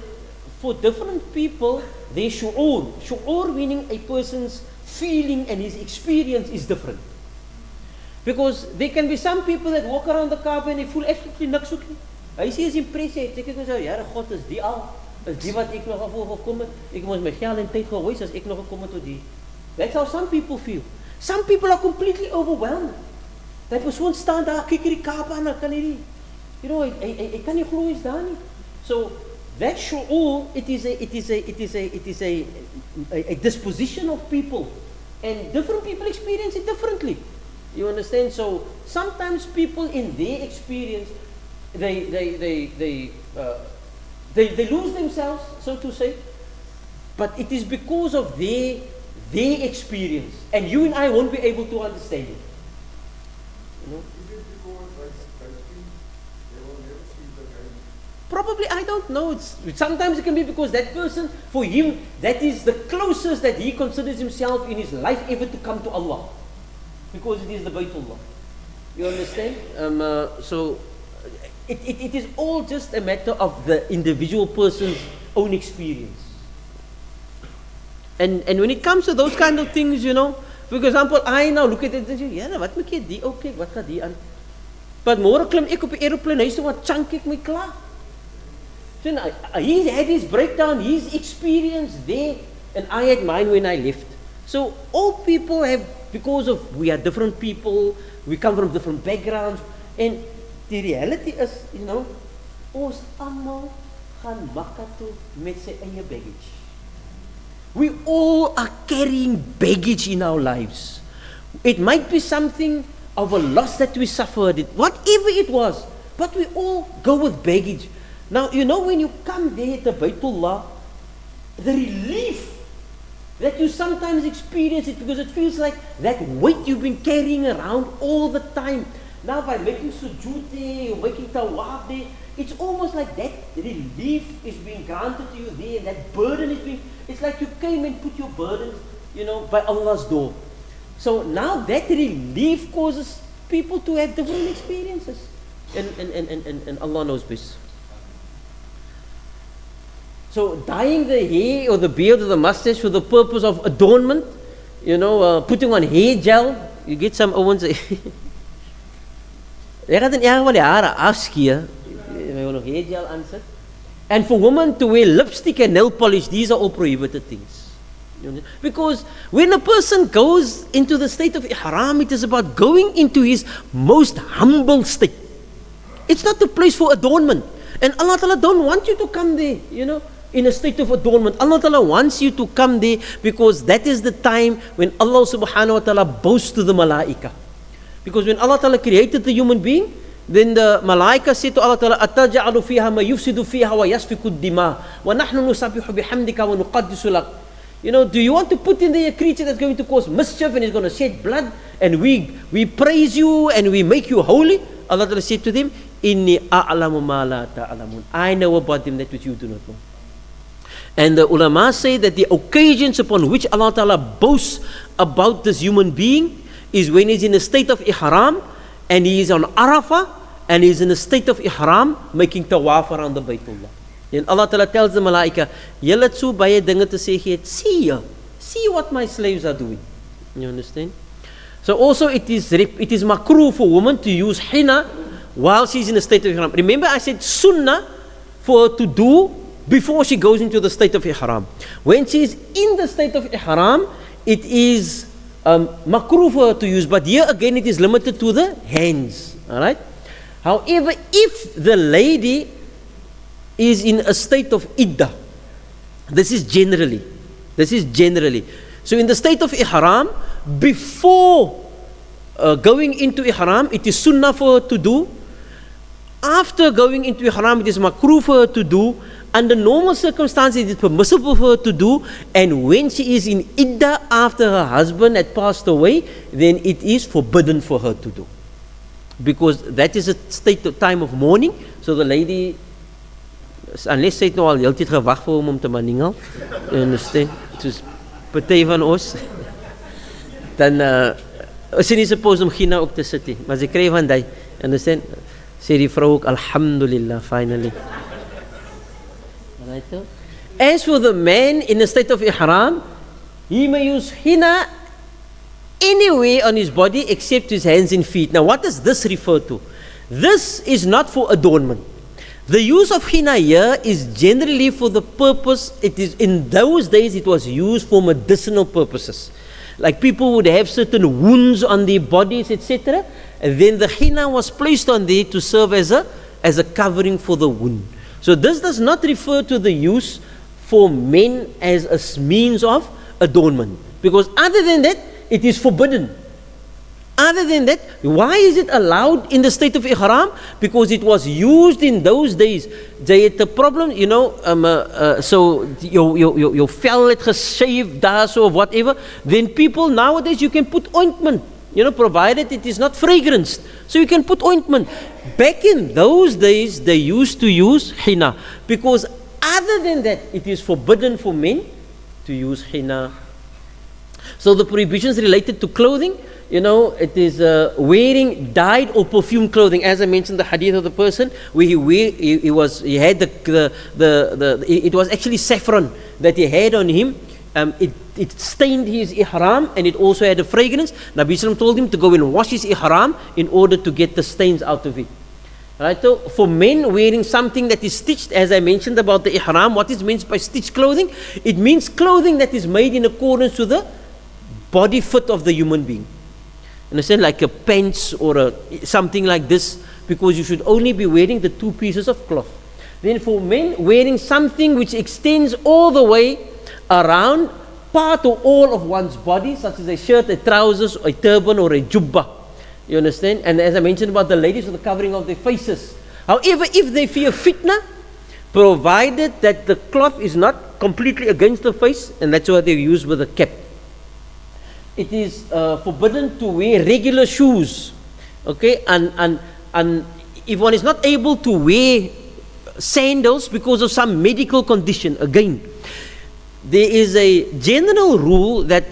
for different people, their shu'ur meaning a person's feeling and his experience is different. Because there can be some people that walk around the Kaaba and they feel absolutely niks ook nie. Hy sê is impressie, ek kyk en sê, Here God, is die al? Is die wat ek nog voor gekom het? Ek moes my geld en tyd gewaste as ek nog gekom het tot die. That's how some people feel. Some people are completely overwhelmed. Dat persoon staan daar, kyk hierdie Kaaba en dan kan hierdie, you know, ek kan nie glo is daar nie. So that shu'ur, it is a disposition of people, and different people experience it differently. You understand? So sometimes people in their experience, they lose themselves, so to say, but it is because of their experience, and you and I won't be able to understand it. You know? Probably, I don't know. Sometimes it can be because that person, for him, that is the closest that he considers himself in his life ever to come to Allah. Because it is the Baytullah. You understand? So, it is all just a matter of the individual person's own experience. And when it comes to those kind of things, you know, for example, I now look at it and say, yeah, wat moet ek die okay, wat gaan die aan? But môre klim ek op die aeroplane, hy sê wat chunk ek my klaar. So he had his breakdown, his experience there, and I had mine when I left. So all people have, because of we are different people, we come from different backgrounds, and the reality is, you know, ons almal gaan Makkah toe met sy eie baggage. We all are carrying baggage in our lives. It might be something of a loss that we suffered, whatever it was, but we all go with baggage. Now, you know, when you come there at the Baytullah, the relief that you sometimes experience it, because it feels like that weight you've been carrying around all the time. Now, by making sujood there, or making tawaf there, it's almost like that relief is being granted to you there, and that burden is being, it's like you came and put your burdens, you know, by Allah's door. So now that relief causes people to have different experiences. And Allah knows best. So dyeing the hair or the beard or the mustache for the purpose of adornment, you know, putting on hair gel, you get some ones. Jy gaan dan eendag wel die hare afskeer, jy wil nog hair gel aansit. And for women to wear lipstick and nail polish, these are all prohibited things. Because when a person goes into the state of ihram, it is about going into his most humble state. It's not the place for adornment. And Allah Ta'ala don't want you to come there, you know, in a state of adornment. Allah Ta'ala wants you to come there because that is the time when Allah Subhanahu wa Ta'ala boasts to the malaika. Because when Allah Ta'ala created the human being, then the malaika said to Allah Ta'ala, أَتَجْعَلُ فِيهَا مَا يُفْسِدُ فِيهَا وَيَسْفِكُ الدِّمَاءَ وَنَحْنُ نُسَبِّحُ بِحَمْدِكَ وَنُقَدِّسُ لَكَ. You know, do you want to put in there a creature that's going to cause mischief and is going to shed blood, and we praise you and we make you holy? Allah Ta'ala said to them, Inni a'lamu ma la ta'lamun. I know about them that which you do not know. And the ulama say that the occasions upon which Allah Ta'ala boasts about this human being is when he's in a state of ihram and he is on Arafah and he's in a state of ihram making tawaf around the Baytullah. And Allah Ta'ala tells the malaika, julle het so baie dinge te sê gehad, see what my slaves are doing. You understand? So also it is makruh for a woman to use henna while she's in the state of ihram. Remember I said sunnah for her to do before she goes into the state of ihram. When she is in the state of ihram, it is makruh for her to use, but here again it is limited to the hands. Alright? However, if the lady is in a state of iddah, this is generally. So in the state of ihram, before going into ihram, it is sunnah for her to do. After going into ihram, it is makruh for her to do. Under normal circumstances, it is permissible for her to do. And when she is in iddah after her husband had passed away, then it is forbidden for her to do. Because that is a state of time of mourning. So the lady, unless sy het nou al heeltyd gewag vir hom om te maningel, you understand? Soos party van ons, dan is sy nie supposed om Gina ook te sit nie, maar sy kry van die, understand? Sê die vrou ook, alhamdulillah, finally. Right? As for the man in the state of ihram, he may use henna anywhere on his body except his hands and feet. Now what does this refer to? This is not for adornment. The use of henna here is generally for the purpose, it is in those days it was used for medicinal purposes. Like people would have certain wounds on their bodies, etc. And then the henna was placed on there to serve as a covering for the wound. So this does not refer to the use for men as a means of adornment. Because other than that, it is forbidden. Other than that, why is it allowed in the state of ihram? Because it was used in those days. Jy het 'n problem, you know, so your vel het geshave daar so of whatever. Then people nowadays, you can put ointment, you know, provided it is not fragranced. So you can put ointment. Back in those days, they used to use henna. Because other than that, it is forbidden for men to use henna. So the prohibitions related to clothing, you know, it is wearing dyed or perfumed clothing. As I mentioned, the hadith of the person where it was actually saffron that he had on him. It stained his ihram and it also had a fragrance. Nabi Sallam told him to go and wash his ihram in order to get the stains out of it. Right? So for men wearing something that is stitched, as I mentioned about the ihram, what is meant by stitched clothing? It means clothing that is made in accordance to the body fit of the human being. Understand, like a pants or something like this, because you should only be wearing the two pieces of cloth. Then for men, wearing something which extends all the way around part or all of one's body, such as a shirt, a trousers, a turban, or a jubbah. You understand? And as I mentioned about the ladies, for the covering of their faces. However, if they fear fitna, provided that the cloth is not completely against the face, and that's why they use with a cap. It is forbidden to wear regular shoes, okay, and if one is not able to wear sandals because of some medical condition, again, there is a general rule that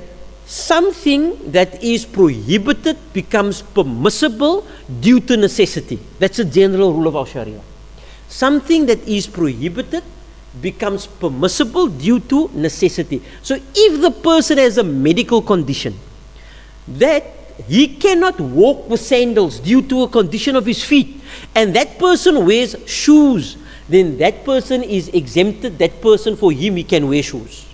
something that is prohibited becomes permissible due to necessity. That's a general rule of our Sharia. Something that is prohibited becomes permissible due to necessity. So if the person has a medical condition that he cannot walk with sandals due to a condition of his feet, and that person wears shoes, then that person is exempted. That person, for him, he can wear shoes.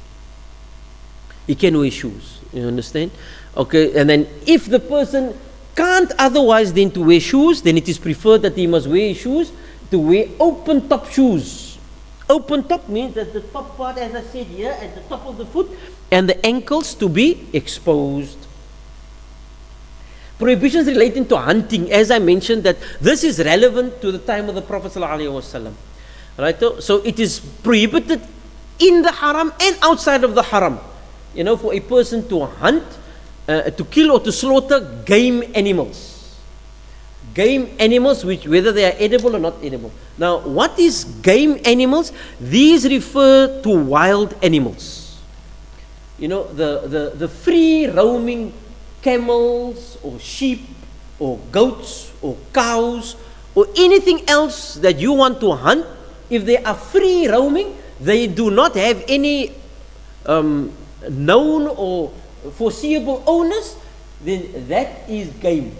He can wear shoes. You understand? Okay, and then if the person can't otherwise than to wear shoes, then it is preferred that he must wear shoes, to wear open top shoes. Open top means that the top part, as I said here, at the top of the foot, and the ankles to be exposed. Prohibitions relating to hunting, as I mentioned, that this is relevant to the time of the Prophet ﷺ. Right? So it is prohibited in the haram and outside of the haram. You know, for a person to hunt, to kill or to slaughter game animals. Game animals, which whether they are edible or not edible. Now, what is game animals? These refer to wild animals. You know, the free roaming camels or sheep or goats or cows or anything else that you want to hunt. If they are free roaming, they do not have any known or foreseeable owners. then that is game,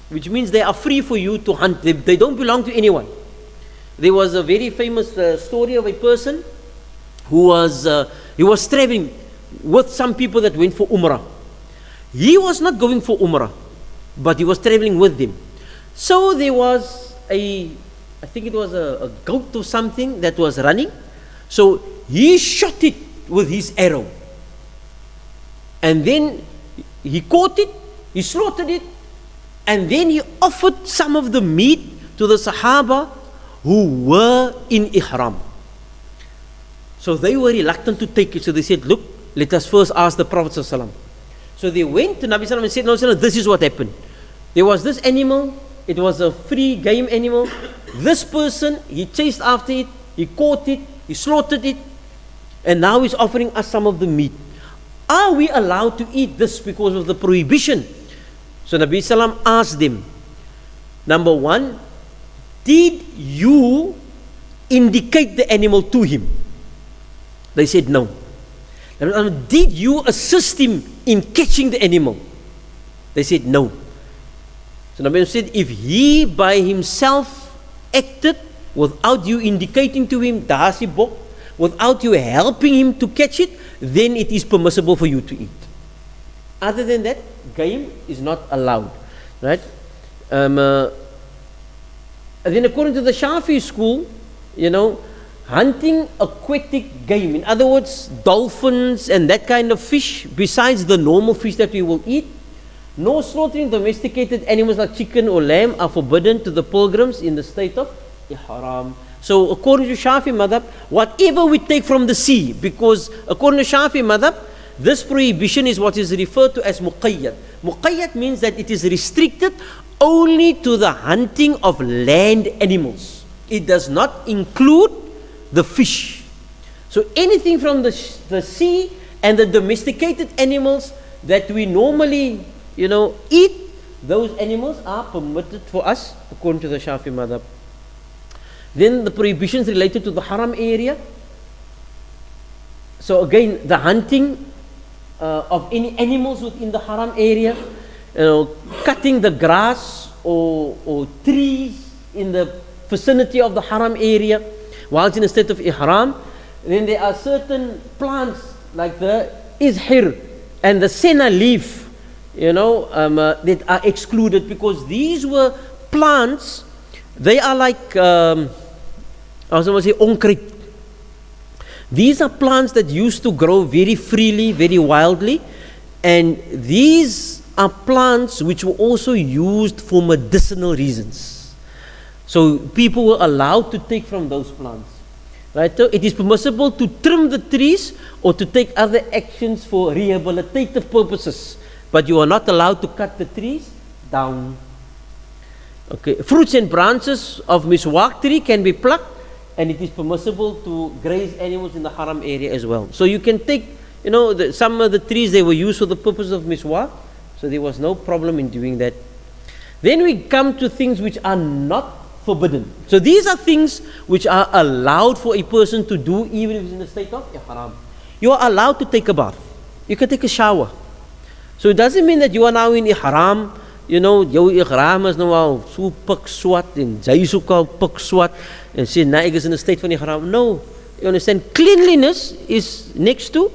which means they are free for you to hunt. They don't belong to anyone. There was a very famous story of a person who was traveling with some people that went for Umrah. He was not going for Umrah, but he was traveling with them. So there was I think it was a goat or something that was running. So he shot it with his arrow. And then he caught it, he slaughtered it, and then he offered some of the meat to the Sahaba who were in Ihram. So they were reluctant to take it. So they said, look, let us first ask the Prophet ﷺ. So they went to Nabi ﷺ and said, no, this is what happened. There was this animal, it was a free game animal. This person, he chased after it, he caught it, he slaughtered it, and now he's offering us some of the meat. Are we allowed to eat this because of the prohibition? So Nabi ﷺ asked them, number one, did you indicate the animal to him? They said no. Did you assist him in catching the animal? They said no. So Nabi said, if he by himself acted without you indicating to him, without you helping him to catch it, then it is permissible for you to eat. Other than that, game is not allowed. Right? And then according to the Shafi school, hunting aquatic game, in other words, dolphins and that kind of fish, besides the normal fish that we will eat, no slaughtering domesticated animals like chicken or lamb are forbidden to the pilgrims in the state of Ihram. So according to Shafi madhab, whatever we take from the sea, because according to Shafi madhab, this prohibition is what is referred to as muqayyad. Muqayyad means that it is restricted only to the hunting of land animals. It does not include the fish. So anything from the sea and the domesticated animals that we normally, eat, those animals are permitted for us according to the Shafi madhab. Then the prohibitions related to the haram area. So again, the hunting of any animals within the haram area, cutting the grass or trees in the vicinity of the haram area while it's in a state of ihram. Then there are certain plants like the izhir and the senna leaf, that are excluded, because these were plants, they are like, I was going to say onkruid. These are plants that used to grow very freely, very wildly, and these are plants which were also used for medicinal reasons. So people were allowed to take from those plants. Right? So it is permissible to trim the trees or to take other actions for rehabilitative purposes, but you are not allowed to cut the trees down. Okay, fruits and branches of miswak tree can be plucked, and it is permissible to graze animals in the haram area as well. So you can take, some of the trees, they were used for the purpose of miswak, so there was no problem in doing that. Then we come to things which are not forbidden. So these are things which are allowed for a person to do even if it's in the state of ihram. You are allowed to take a bath. You can take a shower. So it doesn't mean that you are now in ihram, jou ihram is nou al so pik swat en jy is ook al pik swat en sê nou ek is in a state van ihram. No, you understand, cleanliness is next to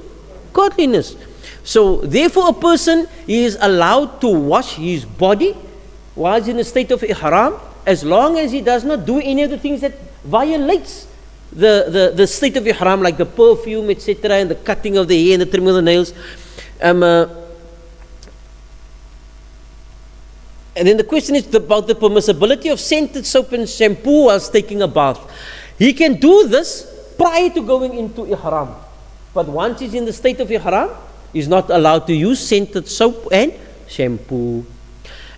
godliness. So therefore a person is allowed to wash his body while he's in a state of ihram, as long as he does not do any of the things that violates the state of ihram, like the perfume, etc., and the cutting of the hair and the trimming of the nails. And then the question is about the permissibility of scented soap and shampoo whilst taking a bath. He can do this prior to going into ihram, but once he's in the state of ihram, he's not allowed to use scented soap and shampoo.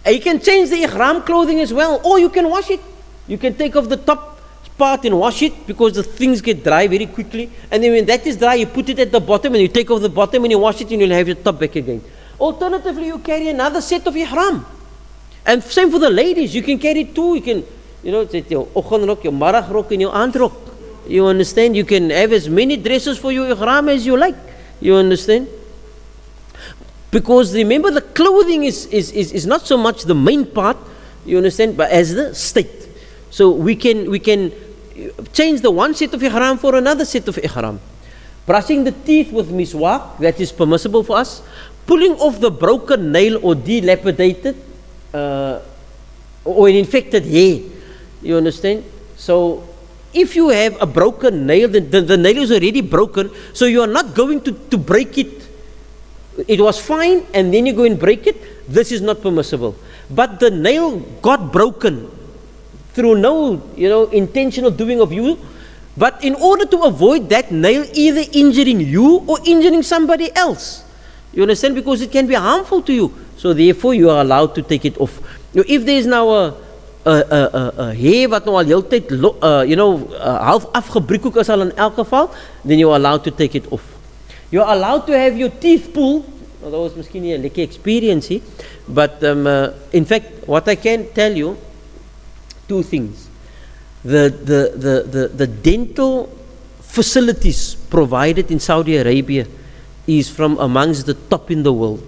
And you can change the ihram clothing as well, or you can wash it. You can take off the top part and wash it, because the things get dry very quickly, and then when that is dry, you put it at the bottom and you take off the bottom and you wash it and you'll have your top back again. Alternatively, you carry another set of ihram. And same for the ladies, you can carry two. You can, it's your oggendrok, your maragrok and your aandrok. You understand? You can have as many dresses for your ihram as you like. You understand? Because remember, the clothing is not so much the main part, you understand, but as the state. So we can change the one set of ihram for another set of ihram. Brushing the teeth with miswak, that is permissible for us. Pulling off the broken nail or dilapidated or an infected hair, you understand. So if you have a broken nail, the nail is already broken, so you are not going to break it. It was fine, and then you go and break it. This is not permissible. But the nail got broken through no, intentional doing of you. But in order to avoid that nail either injuring you or injuring somebody else, you understand, because it can be harmful to you. So therefore, you are allowed to take it off. If there is now a hair wat nou al heel tyd, half afgebreek ook is al in elk geval, then you are allowed to take it off. You are allowed to have your teeth pulled. Well, that was miskien nie 'n lekker experience, but in fact, what I can tell you, two things. The dental facilities provided in Saudi Arabia is from amongst the top in the world.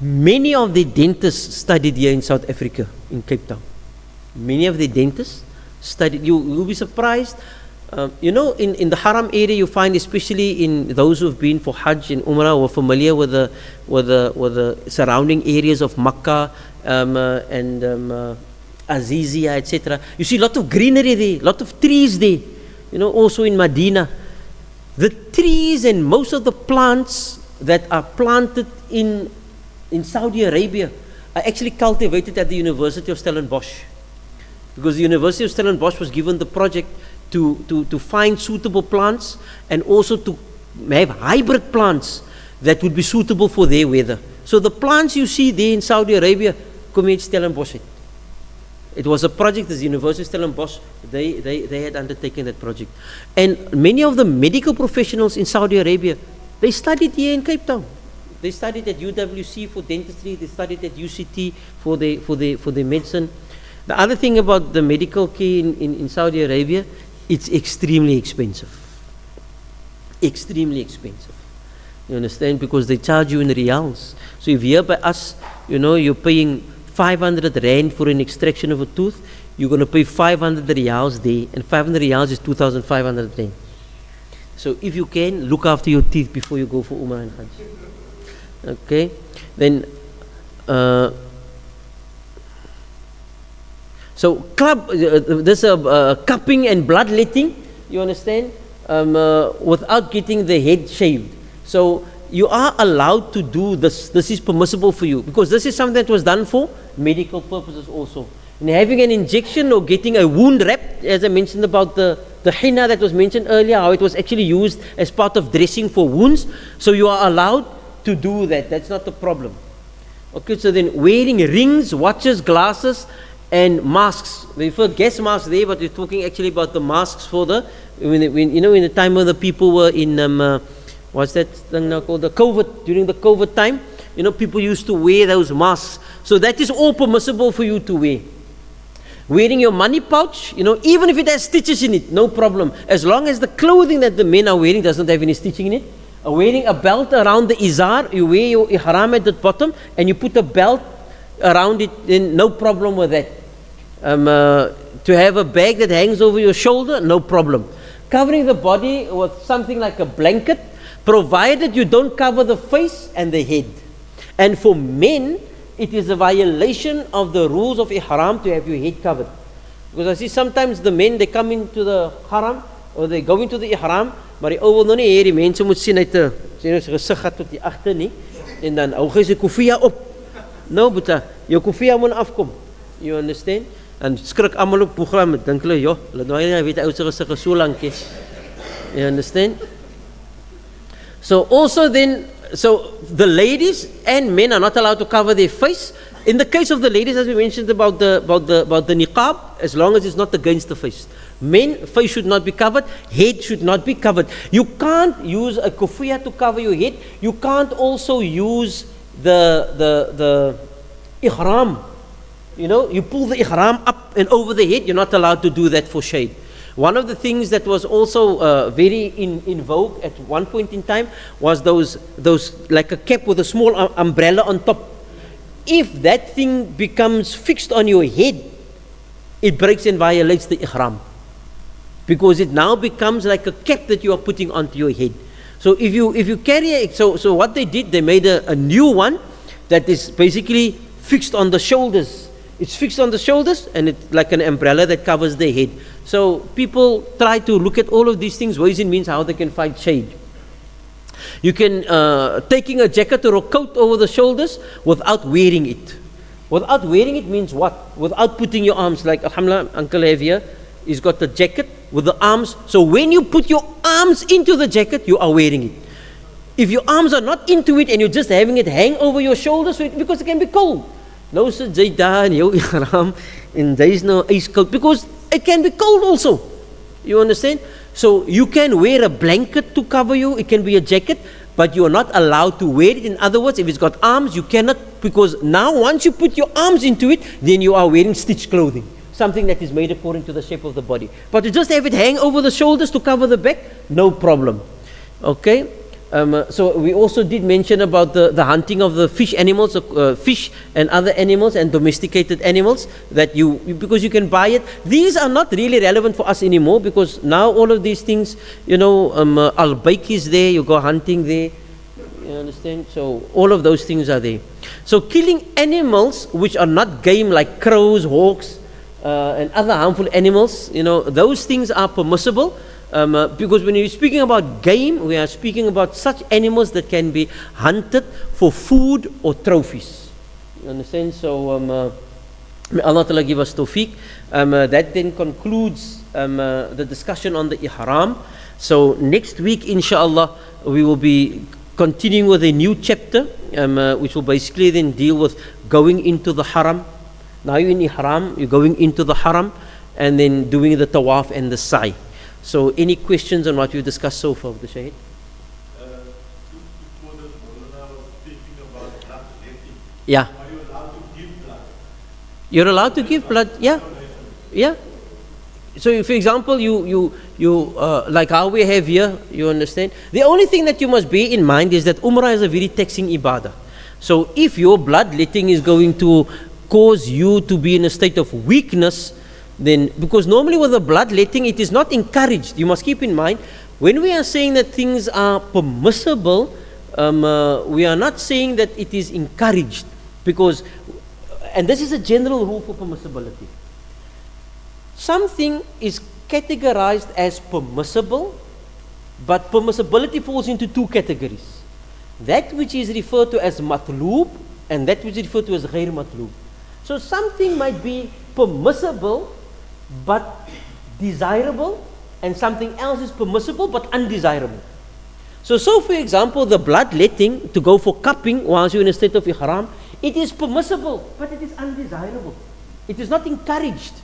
Many of the dentists studied here in South Africa, in Cape Town. Many of the dentists studied. You'll be surprised. In the Haram area, you find, especially in those who've been for Hajj and Umrah, who are familiar with the surrounding areas of Makkah and Azizia, etc. You see a lot of greenery there, a lot of trees there. Also in Medina, the trees and most of the plants that are planted in Saudi Arabia are actually cultivated at the University of Stellenbosch, because the University of Stellenbosch was given the project to find suitable plants and also to have hybrid plants that would be suitable for their weather. So the plants you see there in Saudi Arabia come uit Stellenbosch. It was a project that the University of Stellenbosch, they had undertaken that project. And many of the medical professionals in Saudi Arabia, they studied here in Cape Town. They studied at UWC for dentistry, they studied at UCT for their medicine. The other thing about the medical care in Saudi Arabia, it's extremely expensive. Extremely expensive. You understand? Because they charge you in riyals. So if here by us, you're paying 500 rand for an extraction of a tooth, you're going to pay 500 riyals there, and 500 riyals is 2,500 rand. So if you can, look after your teeth before you go for Umrah and Hajj. Okay? Then, so there's a cupping and bloodletting, you understand, without getting the head shaved. So you are allowed to do this. This is permissible for you, because this is something that was done for medical purposes also. And having an injection or getting a wound wrapped, as I mentioned about the henna that was mentioned earlier, how it was actually used as part of dressing for wounds. So you are allowed to do that. That's not the problem. Okay, so then wearing rings, watches, glasses, and masks. We refer gas masks there, but we're talking actually about the masks for in the time when the people were in what's that thing now called, the COVID, during the COVID time, people used to wear those masks. So that is all permissible for you to wear. Wearing your money pouch, even if it has stitches in it, no problem. As long as the clothing that the men are wearing does not have any stitching in it. Wearing a belt around the izar, you wear your ihram at the bottom, and you put a belt around it, then no problem with that. To have a bag that hangs over your shoulder, no problem. Covering the body with something like a blanket, provided you don't cover the face and the head. And for men, it is a violation of the rules of ihram to have your head covered. Because I see sometimes the men, they come into the haram, or they go into the ihram, maar die ou wil nou nie hê die mense moet sien uit 'n gesig gat tot die agter nie, en dan hou hy sy kofia op. Nou, boeta, jou kofia moet afkom. You understand? En skrik almal op program, dink hulle, joh, hulle nou nie weet ou se gesig is so lank is. You understand? So also then, so the ladies and men are not allowed to cover their face. In the case of the ladies, as we mentioned about the niqab, as long as it's not against the face. Men, face should not be covered, head should not be covered. You can't use a kufiyah to cover your head. You can't also use the ihram. You pull the ihram up and over the head. You're not allowed to do that for shade. One of the things that was also very in vogue at one point in time was those like a cap with a small umbrella on top. If that thing becomes fixed on your head, it breaks and violates the ihram, because it now becomes like a cap that you are putting onto your head. So if you carry it, so what they did, they made a new one that is basically fixed on the shoulders. It's fixed on the shoulders, and it's like an umbrella that covers their head. So people try to look at all of these things, ways and means how they can fight shade. You can taking a jacket or a coat over the shoulders without wearing it. Without wearing it means what? Without putting your arms, like alhamdulillah, Uncle have here, he's got the jacket with the arms. So when you put your arms into the jacket, you are wearing it. If your arms are not into it and you're just having it hang over your shoulders, because it can be cold. No, sir, and there is no ice cold, because it can be cold also. You understand? So you can wear a blanket to cover you, it can be a jacket, but you are not allowed to wear it. In other words, if it's got arms, you cannot, because now once you put your arms into it, then you are wearing stitched clothing, something that is made according to the shape of the body. But to just have it hang over the shoulders to cover the back, no problem. Okay? So we also did mention about the hunting of the fish animals, fish and other animals and domesticated animals, that because you can buy it. These are not really relevant for us anymore, because now all of these things, al-bayk is there, you go hunting there, you understand? So all of those things are there. So killing animals which are not game, like crows, hawks, and other harmful animals, those things are permissible. Because when you're speaking about game, we are speaking about such animals that can be hunted for food or trophies. You understand? So, may Allah Ta'ala give us tawfiq. That then concludes the discussion on the ihram. So, next week, inshallah, we will be continuing with a new chapter, which will basically then deal with going into the haram. Now you're in ihram, you're going into the haram, and then doing the tawaf and the sa'i. So, any questions on what we've discussed so far, the Shaheed? Before the Maulana was speaking about blood letting. Yeah. Are you allowed to give blood? You're allowed to give blood, yeah. Yeah. So, if, for example, you like how we have here, you understand? The only thing that you must bear in mind is that Umrah is a very taxing ibadah. So, if your blood letting is going to cause you to be in a state of weakness, then, because normally with the bloodletting, it is not encouraged. You must keep in mind, when we are saying that things are permissible, we are not saying that it is encouraged, because, and this is a general rule for permissibility. Something is categorized as permissible, but permissibility falls into two categories. That which is referred to as matloob, and that which is referred to as ghair matloob. So something might be permissible but desirable, and something else is permissible but undesirable. So for example, the bloodletting to go for cupping whilst you're in a state of ihram, it is permissible, but it is undesirable. It is not encouraged.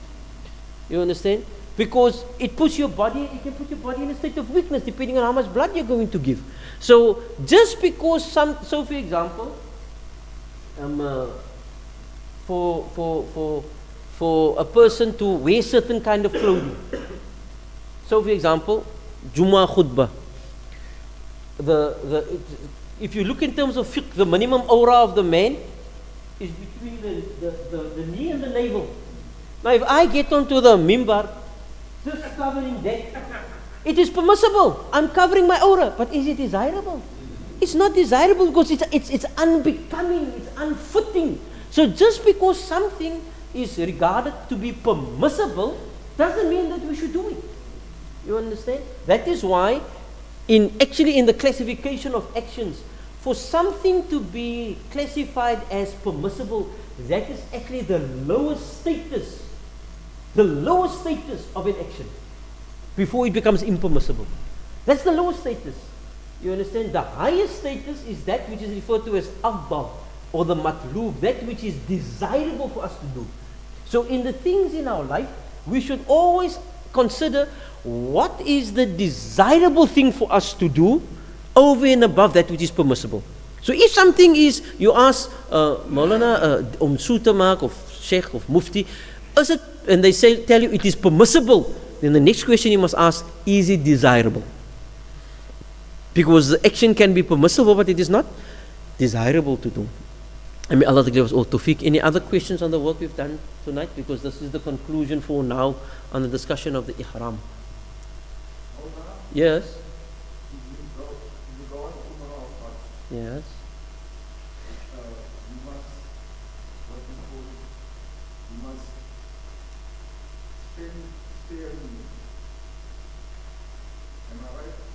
You understand? Because it can put your body in a state of weakness depending on how much blood you're going to give. So just because for example, for a person to wear certain kind of clothing. So for example, Jummah khutbah. If you look in terms of fiqh, the minimum aura of the man is between the knee and the navel. Now if I get onto the mimbar, just covering that, it is permissible. I'm covering my aura, but is it desirable? It's not desirable, because it's unbecoming, it's unfitting. So just because something is regarded to be permissible doesn't mean that we should do it. You understand? That is why in the classification of actions, for something to be classified as permissible, that is actually the lowest status of an action before it becomes impermissible. That's the lowest status. You understand? The highest status is that which is referred to as afdal, or the matloob, that which is desirable for us to do. So in the things in our life, we should always consider what is the desirable thing for us to do over and above that which is permissible. So if something is, you ask Maulana, Sutamak, of Sheikh, of Mufti, is it, and they tell you it is permissible then the next question you must ask, is it desirable? Because the action can be permissible, but it is not desirable to do. I mean, Allah to give us all tawfiq. Any other questions on the work we've done tonight? Because this is the conclusion for now on the discussion of the ihram. Yes. Yes.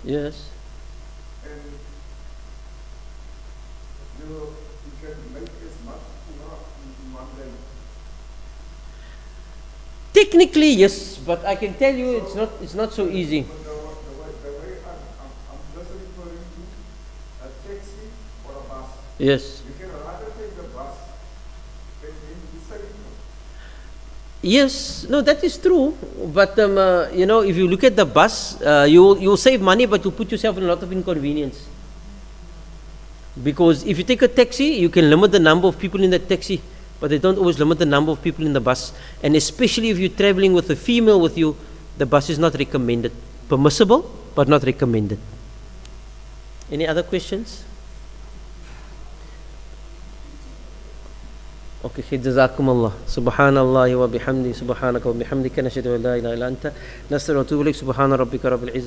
Yes. Technically, yes, but I can tell you it's not so easy. Yes. Yes, no, that is true. But you know, if you look at the bus, you'll save money, but you put yourself in a lot of inconvenience. Because if you take a taxi, you can limit the number of people in the taxi, but they don't always limit the number of people in the bus. And especially if you're traveling with a female with you, the bus is not recommended. Permissible, but not recommended. Any other questions? Okay, جزاكم الله. سبحان الله وبحمده سبحانك وبحمدك نشهد أن لا إله إلا أنت نستغفرك ونتوب إليك. سبحان ربك رب العزة